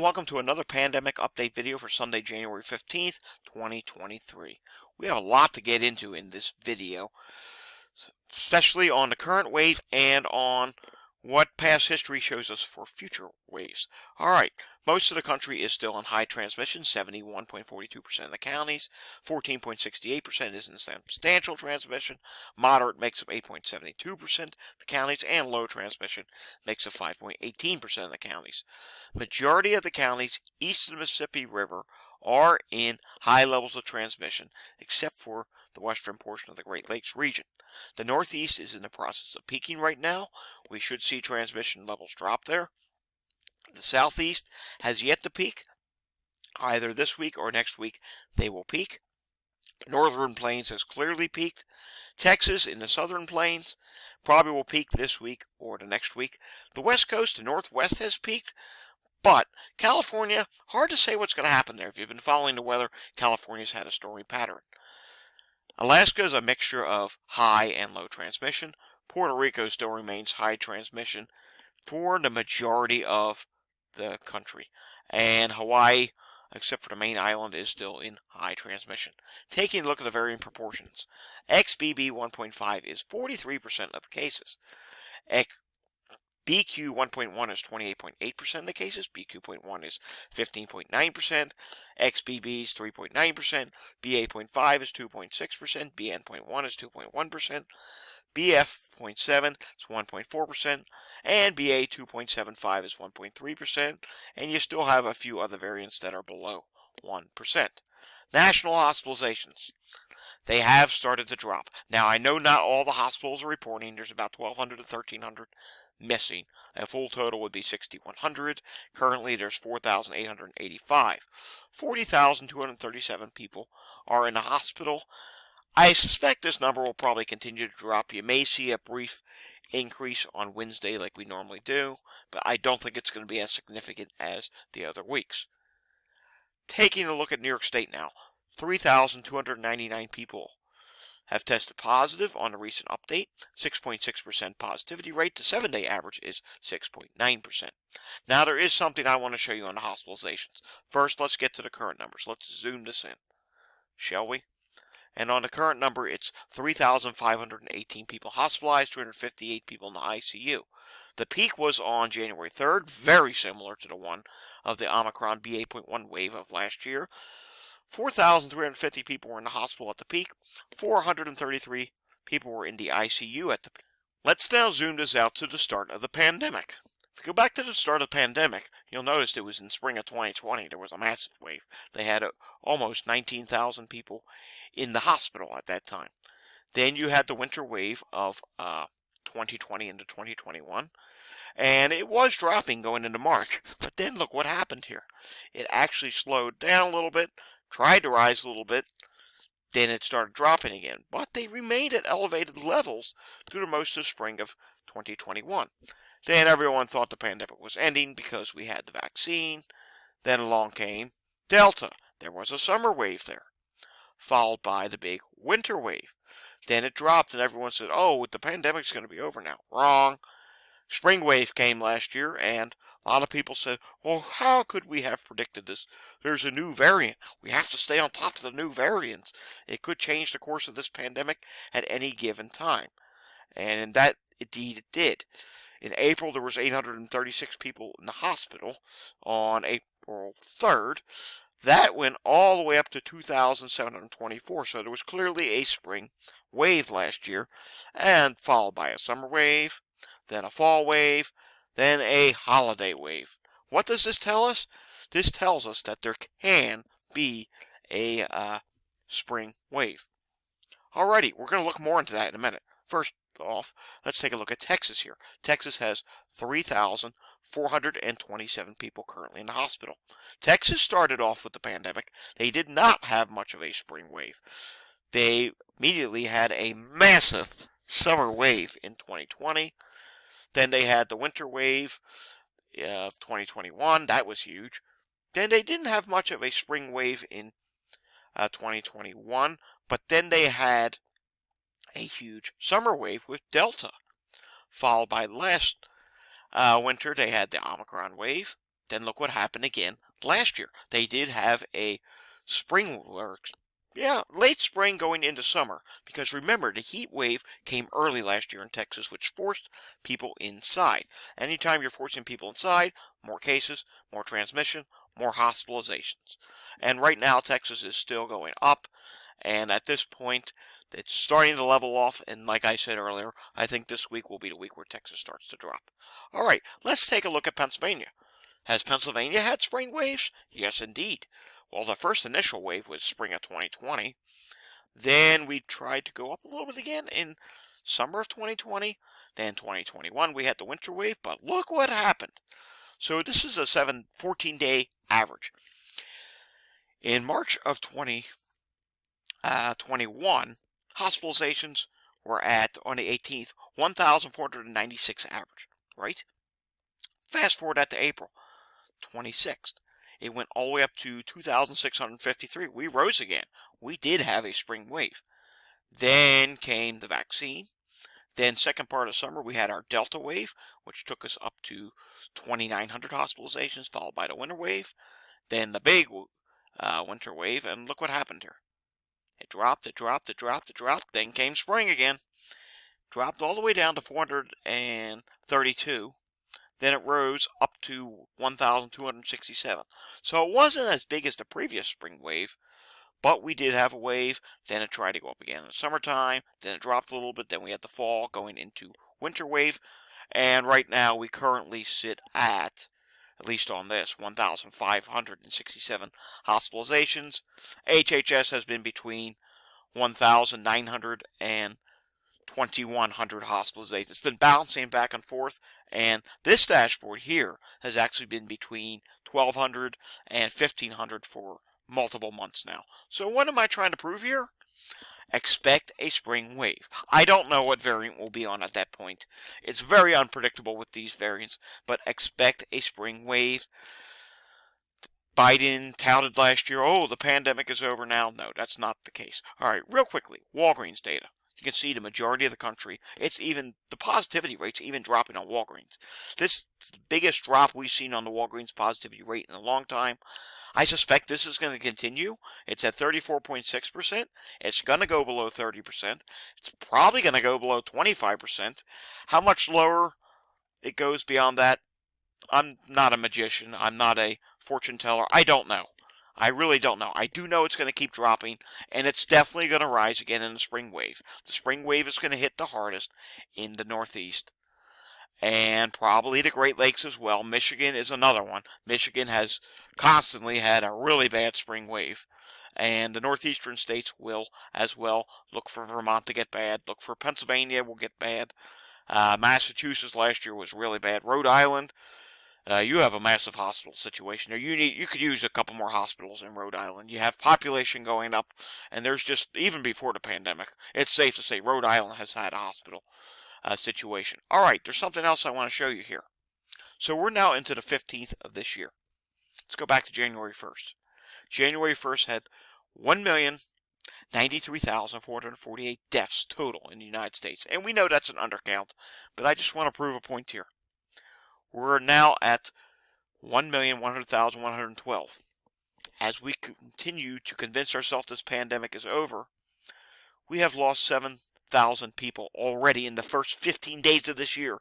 Welcome to another pandemic update video for Sunday, January 15th, 2023. We have a lot to get into in this video, especially on the current waves and on what past history shows us for future waves. Alright, most of the country is still in high transmission, 71.42% of the counties, 14.68% is in substantial transmission, moderate makes up 8.72% of the counties, and low transmission makes up 5.18% of the counties. Majority of the counties east of the Mississippi River are in high levels of transmission, except for the western portion of the Great Lakes region. The Northeast is in the process of peaking right now. We should see transmission levels drop there. The Southeast has yet to peak. Either this week or next week, they will peak. Northern Plains has clearly peaked. Texas in the Southern Plains probably will peak this week or the next week. The West Coast and Northwest has peaked. But California, hard to say what's going to happen there. If you've been following the weather, California's had a stormy pattern. Alaska is a mixture of high and low transmission. Puerto Rico still remains high transmission for the majority of the country. And Hawaii, except for the main island, is still in high transmission. Taking a look at the varying proportions. XBB 1.5 is 43% of the cases. BQ 1.1 is 28.8% of the cases, BQ.1 is 15.9%, XBB is 3.9%, BA.5 is 2.6%, BN.1 is 2.1%, BF.7 is 1.4%, and BA 2.75 is 1.3%, and you still have a few other variants that are below 1%. National hospitalizations. They have started to drop. Now, I know not all the hospitals are reporting. There's about 1,200 to 1,300 missing. A full total would be 6,100. Currently, there's 4,885. 40,237 people are in the hospital. I suspect this number will probably continue to drop. You may see a brief increase on Wednesday like we normally do, but I don't think it's going to be as significant as the other weeks. Taking a look at New York State now. 3,299 people have tested positive on a recent update. 6.6% positivity rate. The 7-day average is 6.9%. Now there is something I want to show you on the hospitalizations. First, let's get to the current numbers. Let's zoom this in, shall we? And on the current number, it's 3,518 people hospitalized, 258 people in the ICU. The peak was on January 3rd, very similar to the one of the Omicron BA.1 wave of last year. 4,350 people were in the hospital at the peak. 433 people were in the ICU at the peak. Let's now zoom this out to the start of the pandemic. If you go back to the start of the pandemic, you'll notice it was in spring of 2020. There was a massive wave. They had almost 19,000 people in the hospital at that time. Then you had the winter wave of 2020 into 2021. And it was dropping going into March. But then look what happened here. It actually slowed down a little bit, tried to rise a little bit, then it started dropping again. But they remained at elevated levels through most of spring of 2021. Then everyone thought the pandemic was ending because we had the vaccine. Then along came Delta. There was a summer wave there, followed by the big winter wave. Then it dropped and everyone said, oh, the pandemic's going to be over now. Wrong. Spring wave came last year, and a lot of people said, well, how could we have predicted this? There's a new variant. We have to stay on top of the new variants. It could change the course of this pandemic at any given time. And that, indeed, it did. In April, there was 836 people in the hospital on April 3rd. That went all the way up to 2,724, so there was clearly a spring wave last year, and followed by a summer wave, then a fall wave, then a holiday wave. What does this tell us? This tells us that there can be a spring wave. Alrighty, we're going to look more into that in a minute. First off, let's take a look at Texas here. Texas has 3,427 people currently in the hospital. Texas started off with the pandemic. They did not have much of a spring wave. They immediately had a massive summer wave in 2020. Then they had the winter wave of 2021. That was huge. Then they didn't have much of a spring wave in 2021, but then they had a huge summer wave with Delta, followed by last winter they had the Omicron wave. Then look what happened again last year. They did have a spring, or late spring going into summer. Because remember, the heat wave came early last year in Texas, which forced people inside. Anytime you're forcing people inside, more cases, more transmission, more hospitalizations. And right now, Texas is still going up. And at this point, it's starting to level off. And like I said earlier, I think this week will be the week where Texas starts to drop. All right, let's take a look at Pennsylvania. Has Pennsylvania had spring waves? Yes, indeed. Well, the first initial wave was spring of 2020. Then we tried to go up a little bit again in summer of 2020. Then 2021, we had the winter wave, but look what happened. So this is a 14-day average. In March of 2021, hospitalizations were at, on the 18th, 1,496 average, right? Fast forward that to April 26th. It went all the way up to 2,653. We rose again. We did have a spring wave. Then came the vaccine. Then second part of summer, we had our Delta wave, which took us up to 2,900 hospitalizations, followed by the winter wave. Then the big winter wave, and look what happened here. It dropped, it dropped, it dropped, it dropped. Then came spring again. Dropped all the way down to 432. Then it rose up to 1,267. So it wasn't as big as the previous spring wave, but we did have a wave. Then it tried to go up again in the summertime. Then it dropped a little bit. Then we had the fall going into winter wave. And right now we currently sit at least on this, 1,567 hospitalizations. HHS has been between 1,900 and 2,100 hospitalizations. It's been bouncing back and forth, and this dashboard here has actually been between 1,200 and 1,500 for multiple months now. So what am I trying to prove here? Expect a spring wave. I don't know what variant will be on at that point. It's very unpredictable with these variants, but expect a spring wave. Biden touted last year, oh, the pandemic is over now. No, that's not the case. All right, real quickly, Walgreens data. You can see the majority of the country, the positivity rate's even dropping on Walgreens. This is the biggest drop we've seen on the Walgreens positivity rate in a long time. I suspect this is going to continue. It's at 34.6%. It's going to go below 30%. It's probably going to go below 25%. How much lower it goes beyond that, I'm not a magician. I'm not a fortune teller. I don't know. I really don't know. I do know it's going to keep dropping, and it's definitely going to rise again in the spring wave. The spring wave is going to hit the hardest in the Northeast, and probably the Great Lakes as well. Michigan is another one. Michigan has constantly had a really bad spring wave, and the northeastern states will as well. Look for Vermont to get bad. Look for Pennsylvania will get bad. Massachusetts last year was really bad. Rhode Island, you have a massive hospital situation there. You could use a couple more hospitals in Rhode Island. You have population going up, and there's just, even before the pandemic, it's safe to say Rhode Island has had a hospital situation. All right, there's something else I want to show you here. So we're now into the 15th of this year. Let's go back to January 1st. January 1st had 1,093,448 deaths total in the United States. And we know that's an undercount, but I just want to prove a point here. We're now at 1,100,112. As we continue to convince ourselves this pandemic is over, we have lost 7,000 people already in the first 15 days of this year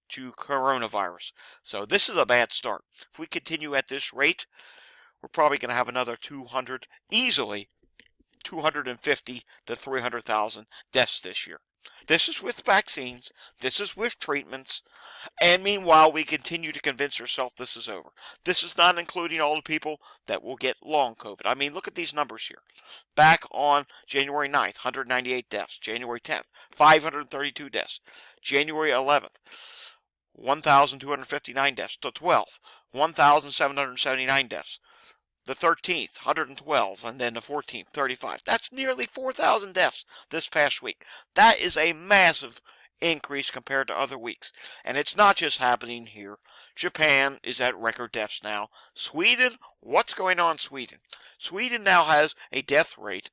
to coronavirus. So this is a bad start. If we continue at this rate, we're probably going to have another 200, easily 250 to 300,000 deaths this year. This is with vaccines. This is with treatments. And meanwhile, we continue to convince ourselves this is over. This is not including all the people that will get long COVID. I mean, look at these numbers here. Back on January 9th, 198 deaths. January 10th, 532 deaths. January 11th, 1,259 deaths. The 12th, 1,779 deaths. The 13th, 112, and then the 14th, 35. That's nearly 4,000 deaths this past week. That is a massive increase compared to other weeks. And it's not just happening here. Japan is at record deaths now. Sweden, what's going on in Sweden? Sweden now has a death rate,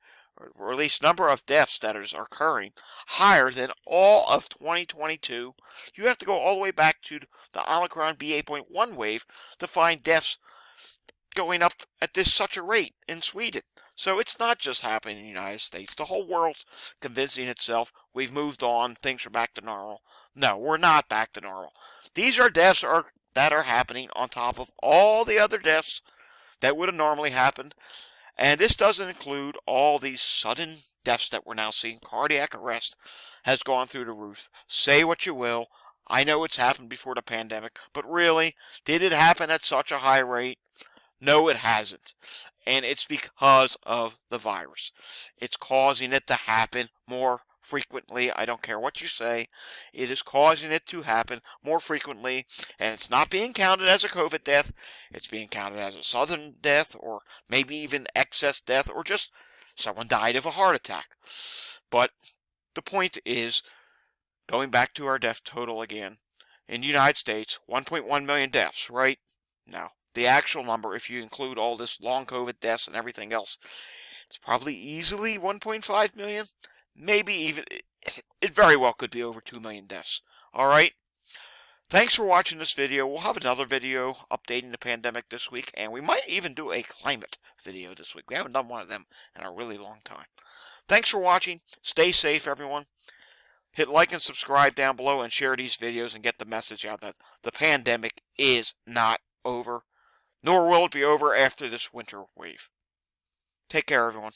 or at least number of deaths that is occurring, higher than all of 2022. You have to go all the way back to the Omicron BA.1 wave to find deaths going up at such a rate in Sweden. So it's not just happening in the United States. The whole world's convincing itself we've moved on, things are back to normal. No, we're not back to normal. These are deaths that are happening on top of all the other deaths that would have normally happened. And this doesn't include all these sudden deaths that we're now seeing. Cardiac arrest has gone through the roof. Say what you will. I know it's happened before the pandemic, but really, did it happen at such a high rate? No, it hasn't. And it's because of the virus. It's causing it to happen more frequently. I don't care what you say. It is causing it to happen more frequently. And it's not being counted as a COVID death. It's being counted as a sudden death, or maybe even excess death, or just someone died of a heart attack. But the point is, going back to our death total again, in the United States, 1.1 million deaths, right? Now, the actual number, if you include all this long COVID deaths and everything else, it's probably easily 1.5 million. Maybe even, it very well could be over 2 million deaths. Alright? Thanks for watching this video. We'll have another video updating the pandemic this week, and we might even do a climate video this week. We haven't done one of them in a really long time. Thanks for watching. Stay safe, everyone. Hit like and subscribe down below and share these videos and get the message out that the pandemic is not over, nor will it be over after this winter wave. Take care, everyone.